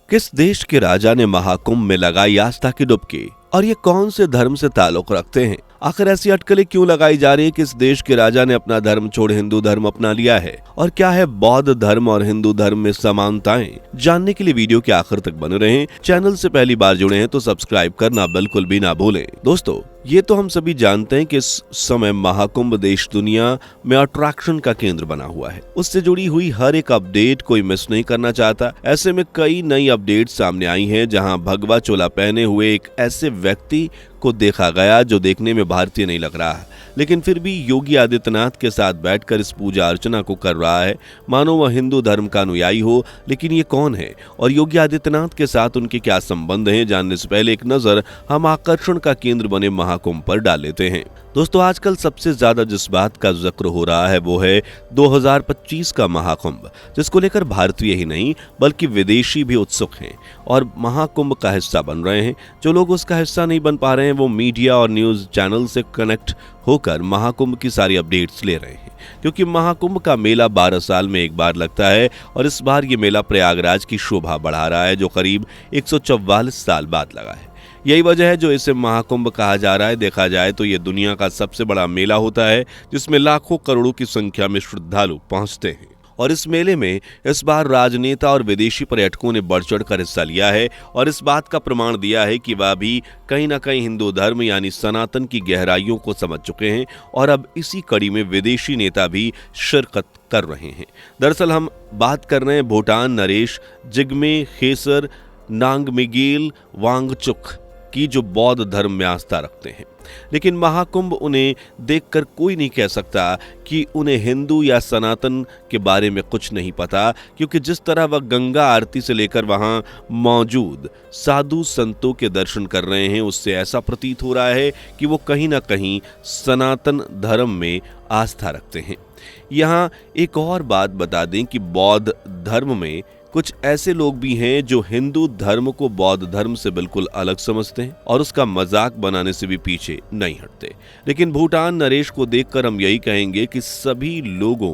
किस देश के राजा ने महाकुंभ में लगाई आस्था की डुबकी और ये कौन से धर्म से ताल्लुक रखते हैं? आखिर ऐसी अटकलें क्यों लगाई जा रही है कि इस देश के राजा ने अपना धर्म छोड़ हिंदू धर्म अपना लिया है? और क्या है बौद्ध धर्म और हिंदू धर्म में समानताएं? जानने के लिए वीडियो के आखिर तक बने रहें। चैनल से पहली बार जुड़े हैं तो सब्सक्राइब करना बिल्कुल भी ना भूलें। दोस्तों, ये तो हम सभी जानते हैं कि इस समय महाकुंभ देश दुनिया में अट्रैक्शन का केंद्र बना हुआ है। उससे जुड़ी हुई हर एक अपडेट कोई मिस नहीं करना चाहता। ऐसे में कई नई अपडेट सामने आई हैं, जहां भगवा चोला पहने हुए एक ऐसे व्यक्ति को देखा गया जो देखने में भारतीय नहीं लग रहा है, लेकिन फिर भी योगी आदित्यनाथ के साथ बैठकर इस पूजा अर्चना को कर रहा है, मानो वह हिंदू धर्म का अनुयायी हो। लेकिन ये कौन है और योगी आदित्यनाथ के साथ उनके क्या संबंध हैं? जानने से पहले एक नजर हम आकर्षण का केंद्र बने महाकुंभ पर डाल लेते हैं। दोस्तों, आजकल सबसे ज्यादा जिस बात का जिक्र हो रहा है वो है 2025 का महाकुंभ, जिसको लेकर भारतीय ही नहीं बल्कि विदेशी भी उत्सुक हैं और महाकुंभ का हिस्सा बन रहे हैं। जो लोग उसका हिस्सा नहीं बन पा रहे हैं वो मीडिया और न्यूज चैनल से कनेक्ट होकर महाकुंभ की सारी अपडेट्स ले रहे हैं, क्योंकि महाकुंभ का मेला 12 साल में एक बार लगता है और इस बार ये मेला प्रयागराज की शोभा बढ़ा रहा है, जो करीब 144 साल बाद लगा है। यही वजह है जो इसे महाकुंभ कहा जा रहा है। देखा जाए तो ये दुनिया का सबसे बड़ा मेला होता है, जिसमें लाखों करोड़ों की संख्या में श्रद्धालु पहुंचते हैं। और इस मेले में इस बार राजनेता और विदेशी पर्यटकों ने बढ़ चढ़कर हिस्सा लिया है और इस बात का प्रमाण दिया है कि वह भी कहीं ना कहीं हिंदू धर्म यानी सनातन की गहराइयों को समझ चुके हैं और अब इसी कड़ी में विदेशी नेता भी शिरकत कर रहे हैं। दरअसल हम बात कर रहे हैं भूटान नरेश जिग्मे खेसर नामग्येल वांगचुक की, जो बौद्ध धर्म में आस्था रखते हैं। लेकिन महाकुंभ उन्हें देखकर कोई नहीं कह सकता कि उन्हें हिंदू या सनातन के बारे में कुछ नहीं पता, क्योंकि जिस तरह वह गंगा आरती से लेकर वहां मौजूद साधु संतों के दर्शन कर रहे हैं, उससे ऐसा प्रतीत हो रहा है कि वो कहीं ना कहीं सनातन धर्म में आस्था रखते हैं। यहाँ एक और बात बता दें कि बौद्ध धर्म में कुछ ऐसे लोग भी हैं जो हिंदू धर्म को बौद्ध धर्म से बिल्कुल अलग समझते हैं और उसका मजाक बनाने से भी पीछे नहीं हटते। लेकिन भूटान नरेश को देखकर हम यही कहेंगे कि सभी लोगों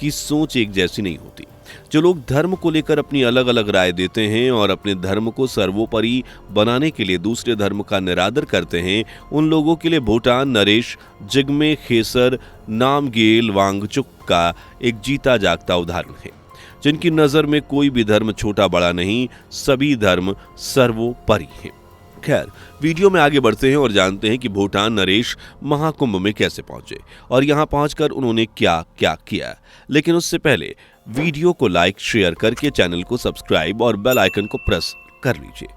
की सोच एक जैसी नहीं होती। जो लोग धर्म को लेकर अपनी अलग अलग राय देते हैं और अपने धर्म को सर्वोपरि बनाने के लिए दूसरे धर्म का निरादर करते हैं, उन लोगों के लिए भूटान नरेश जिग्मे खेसर नामग्येल वांगचुक का एक जीता जागता उदाहरण है, जिनकी नजर में कोई भी धर्म छोटा बड़ा नहीं, सभी धर्म सर्वोपरि हैं। खैर, वीडियो में आगे बढ़ते हैं और जानते हैं कि भूटान नरेश महाकुंभ में कैसे पहुंचे और यहां पहुंचकर उन्होंने क्या क्या किया। लेकिन उससे पहले वीडियो को लाइक शेयर करके चैनल को सब्सक्राइब और बेल आइकन को प्रेस कर लीजिए।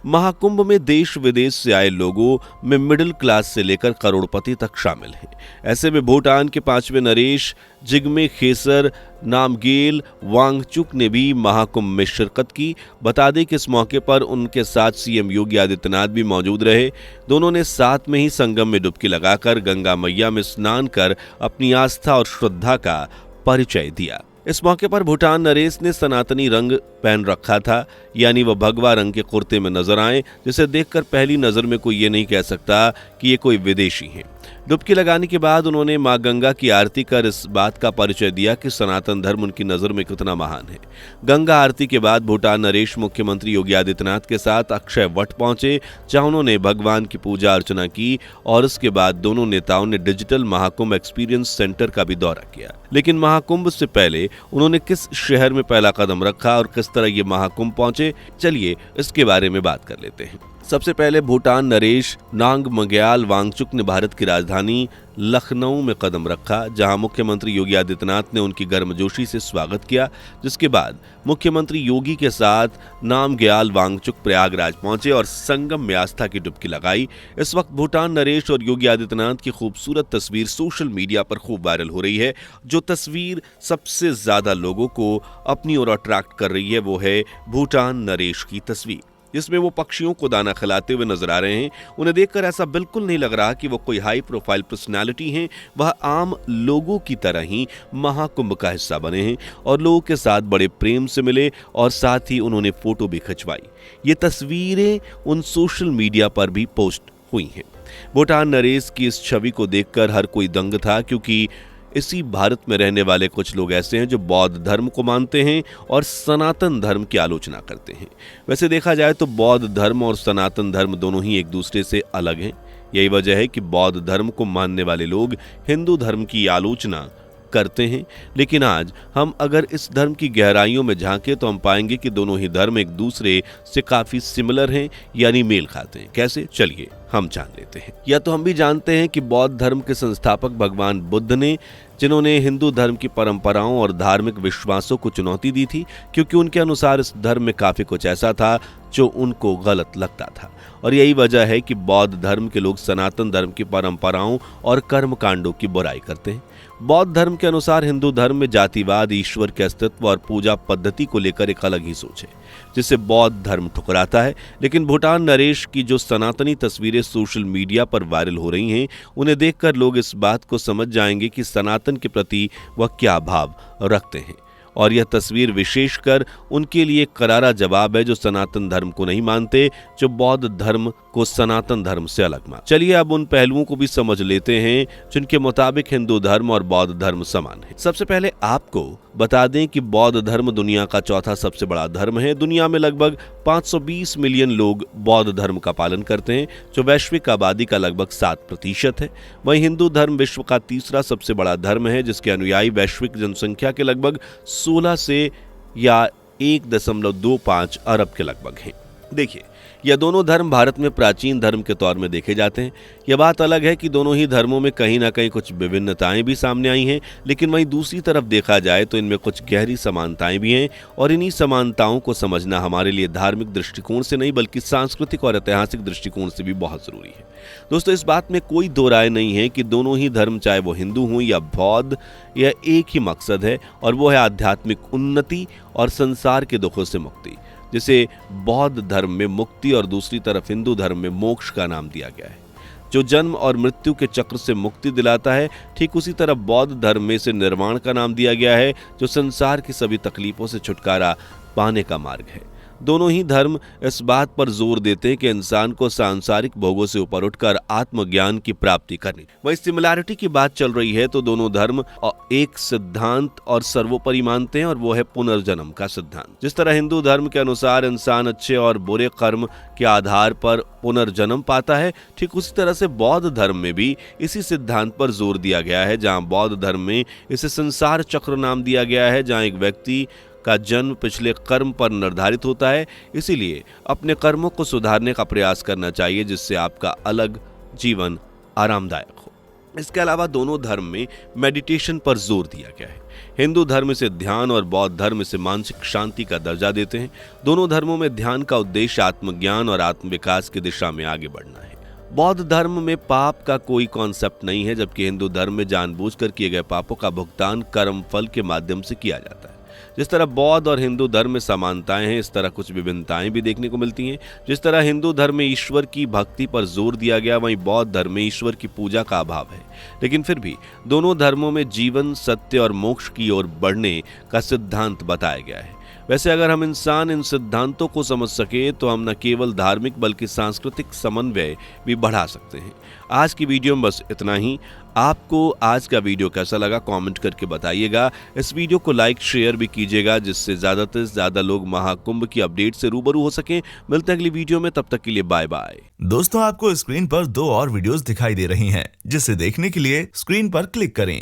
महाकुंभ में देश विदेश से आए लोगों में मिडिल क्लास से लेकर करोड़पति तक शामिल हैं। ऐसे में भूटान के 5वें नरेश जिग्मे खेसर नामग्येल वांगचुक ने भी महाकुंभ में शिरकत की। बता दें कि इस मौके पर उनके साथ सीएम योगी आदित्यनाथ भी मौजूद रहे। दोनों ने साथ में ही संगम में डुबकी लगाकर गंगा मैया में स्नान कर अपनी आस्था और श्रद्धा का परिचय दिया। इस मौके पर भूटान नरेश ने सनातनी रंग पहन रखा था, यानी वह भगवा रंग के कुर्ते में नजर आए, जिसे देखकर पहली नजर में कोई ये नहीं कह सकता कि ये कोई विदेशी हैं। डुबकी लगाने के बाद उन्होंने मां गंगा की आरती कर इस बात का परिचय दिया कि सनातन धर्म उनकी नजर में कितना महान है। गंगा आरती के बाद भूटान नरेश मुख्यमंत्री योगी आदित्यनाथ के साथ अक्षय वट पहुंचे, जहां उन्होंने भगवान की पूजा अर्चना की और उसके बाद दोनों नेताओं ने डिजिटल महाकुंभ एक्सपीरियंस सेंटर का भी दौरा किया। लेकिन महाकुंभ से पहले उन्होंने किस शहर में पहला कदम रखा और किस तरह ये महाकुंभ पहुंचे, चलिए इसके बारे में बात कर लेते हैं। सबसे पहले भूटान नरेश नामग्येल वांगचुक ने भारत की राजधानी लखनऊ में कदम रखा, जहां मुख्यमंत्री योगी आदित्यनाथ ने उनकी गर्मजोशी से स्वागत किया। जिसके बाद मुख्यमंत्री योगी के साथ नामग्येल वांगचुक प्रयागराज पहुंचे और संगम में आस्था की डुबकी लगाई। इस वक्त भूटान नरेश और योगी आदित्यनाथ की खूबसूरत तस्वीर सोशल मीडिया पर खूब वायरल हो रही है। जो तस्वीर सबसे ज्यादा लोगों को अपनी ओर अट्रैक्ट कर रही है वो है भूटान नरेश की तस्वीर, जिसमें वो पक्षियों को दाना खिलाते हुए नजर आ रहे हैं। उन्हें देखकर ऐसा बिल्कुल नहीं लग रहा कि वो कोई हाई प्रोफाइल पर्सनालिटी हैं। वह आम लोगों की तरह ही महाकुंभ का हिस्सा बने हैं और लोगों के साथ बड़े प्रेम से मिले और साथ ही उन्होंने फोटो भी खिंचवाई। ये तस्वीरें उन सोशल मीडिया पर भी पोस्ट हुई हैं। भूटान नरेश की इस छवि को देखकर हर कोई दंग था, क्योंकि इसी भारत में रहने वाले कुछ लोग ऐसे हैं जो बौद्ध धर्म को मानते हैं और सनातन धर्म की आलोचना करते हैं। वैसे देखा जाए तो बौद्ध धर्म और सनातन धर्म दोनों ही एक दूसरे से अलग हैं। यही वजह है कि बौद्ध धर्म को मानने वाले लोग हिंदू धर्म की आलोचना करते हैं। लेकिन आज हम अगर इस धर्म की गहराइयों में झांके तो हम पाएंगे कि दोनों ही धर्म एक दूसरे से काफी सिमिलर हैं, यानी मेल खाते हैं। कैसे, चलिए हम जान लेते हैं। या तो हम भी जानते हैं कि बौद्ध धर्म के संस्थापक भगवान बुद्ध ने, जिन्होंने हिंदू धर्म की परंपराओं और धार्मिक विश्वासों को चुनौती दी थी, क्योंकि उनके अनुसार इस धर्म में काफी कुछ ऐसा था जो उनको गलत लगता था। और यही वजह है कि बौद्ध धर्म के लोग सनातन धर्म की परंपराओं और कर्मकांडों की बुराई करते हैं। बौद्ध धर्म के अनुसार हिंदू धर्म में जातिवाद, ईश्वर के अस्तित्व और पूजा पद्धति को लेकर एक अलग ही सोच है, जिसे बौद्ध धर्म ठुकराता है। लेकिन भूटान नरेश की जो सनातनी तस्वीरें सोशल मीडिया पर वायरल हो रही हैं, उन्हें देखकर लोग इस बात को समझ जाएंगे कि सनातन के प्रति वह क्या भाव रखते हैं। और यह तस्वीर विशेषकर उनके लिए करारा जवाब है जो सनातन धर्म को नहीं मानते, जो बौद्ध धर्म को सनातन धर्म से अलग मानते। चलिए अब उन पहलुओं को भी समझ लेते हैं जिनके मुताबिक हिंदू धर्म और बौद्ध धर्म समान है। सबसे पहले आपको बता दें कि बौद्ध धर्म दुनिया का चौथा सबसे बड़ा धर्म है। दुनिया में लगभग 520 मिलियन लोग बौद्ध धर्म का पालन करते हैं, जो वैश्विक आबादी का लगभग 7% है। वहीं हिंदू धर्म विश्व का तीसरा सबसे बड़ा धर्म है, जिसके अनुयायी वैश्विक जनसंख्या के लगभग 16 से या 1.25 अरब के लगभग हैं। देखिए, यह दोनों धर्म भारत में प्राचीन धर्म के तौर में देखे जाते हैं। यह बात अलग है कि दोनों ही धर्मों में कहीं ना कहीं कुछ विभिन्नताएं भी सामने आई हैं, लेकिन वहीं दूसरी तरफ देखा जाए तो इनमें कुछ गहरी समानताएं भी हैं। और इन्हीं समानताओं को समझना हमारे लिए धार्मिक दृष्टिकोण से नहीं बल्कि सांस्कृतिक और ऐतिहासिक दृष्टिकोण से भी बहुत जरूरी है। दोस्तों, इस बात में कोई दो राय नहीं है कि दोनों ही धर्म, चाहे वो हिंदू हों या बौद्ध, यह एक ही मकसद है, और वो है आध्यात्मिक उन्नति और संसार के दुखों से मुक्ति, जिसे बौद्ध धर्म में मुक्ति और दूसरी तरफ हिंदू धर्म में मोक्ष का नाम दिया गया है, जो जन्म और मृत्यु के चक्र से मुक्ति दिलाता है। ठीक उसी तरह बौद्ध धर्म में इसे निर्वाण का नाम दिया गया है, जो संसार की सभी तकलीफों से छुटकारा पाने का मार्ग है। दोनों ही धर्म इस बात पर जोर देते हैं कि इंसान को सांसारिक भोगों से ऊपर उठकर आत्मज्ञान की प्राप्ति करनी। वहीं सिमिलैरिटी की बात चल रही है तो दोनों धर्म एक सिद्धांत और सर्वोपरि मानते हैं, और वो है पुनर्जन्म का सिद्धांत। जिस तरह हिंदू धर्म के अनुसार इंसान अच्छे और बुरे कर्म के आधार पर पुनर्जन्म पाता है, ठीक उसी तरह से बौद्ध धर्म में भी इसी सिद्धांत पर जोर दिया गया है। जहां बौद्ध धर्म में इसे संसार चक्र नाम दिया गया है, जहां एक व्यक्ति का जन्म पिछले कर्म पर निर्धारित होता है। इसीलिए अपने कर्मों को सुधारने का प्रयास करना चाहिए, जिससे आपका अलग जीवन आरामदायक हो। इसके अलावा दोनों धर्म में मेडिटेशन पर जोर दिया गया है। हिंदू धर्म से ध्यान और बौद्ध धर्म से मानसिक शांति का दर्जा देते हैं। दोनों धर्मों में ध्यान का उद्देश्य आत्मज्ञान और आत्मविकास की दिशा में आगे बढ़ना है। बौद्ध धर्म में पाप का कोई कॉन्सेप्ट नहीं है, जबकि हिंदू धर्म में जानबूझकर किए गए पापों का भुगतान कर्म फल के माध्यम से किया जाता है। जिस तरह बौद्ध और हिंदू धर्म में समानताएं हैं, इस तरह कुछ विभिन्नताएं भी देखने को मिलती हैं। जिस तरह हिंदू धर्म में ईश्वर की भक्ति पर जोर दिया गया, वहीं बौद्ध धर्म में ईश्वर की पूजा का अभाव है। लेकिन फिर भी दोनों धर्मों में जीवन, सत्य और मोक्ष की ओर बढ़ने का सिद्धांत बताया गया है। वैसे अगर हम इंसान इन सिद्धांतों को समझ सके तो हम न केवल धार्मिक बल्कि सांस्कृतिक समन्वय भी बढ़ा सकते हैं। आज की वीडियो में बस इतना ही। आपको आज का वीडियो कैसा लगा कमेंट करके बताइएगा। इस वीडियो को लाइक शेयर भी कीजिएगा, जिससे ज़्यादा से ज़्यादा लोग महाकुंभ की अपडेट से रूबरू हो सकें। मिलते हैं अगली वीडियो में, तब तक के लिए बाय बाय। दोस्तों, आपको स्क्रीन पर 2 और वीडियोस दिखाई दे रही हैं, जिसे देखने के लिए स्क्रीन पर क्लिक करें।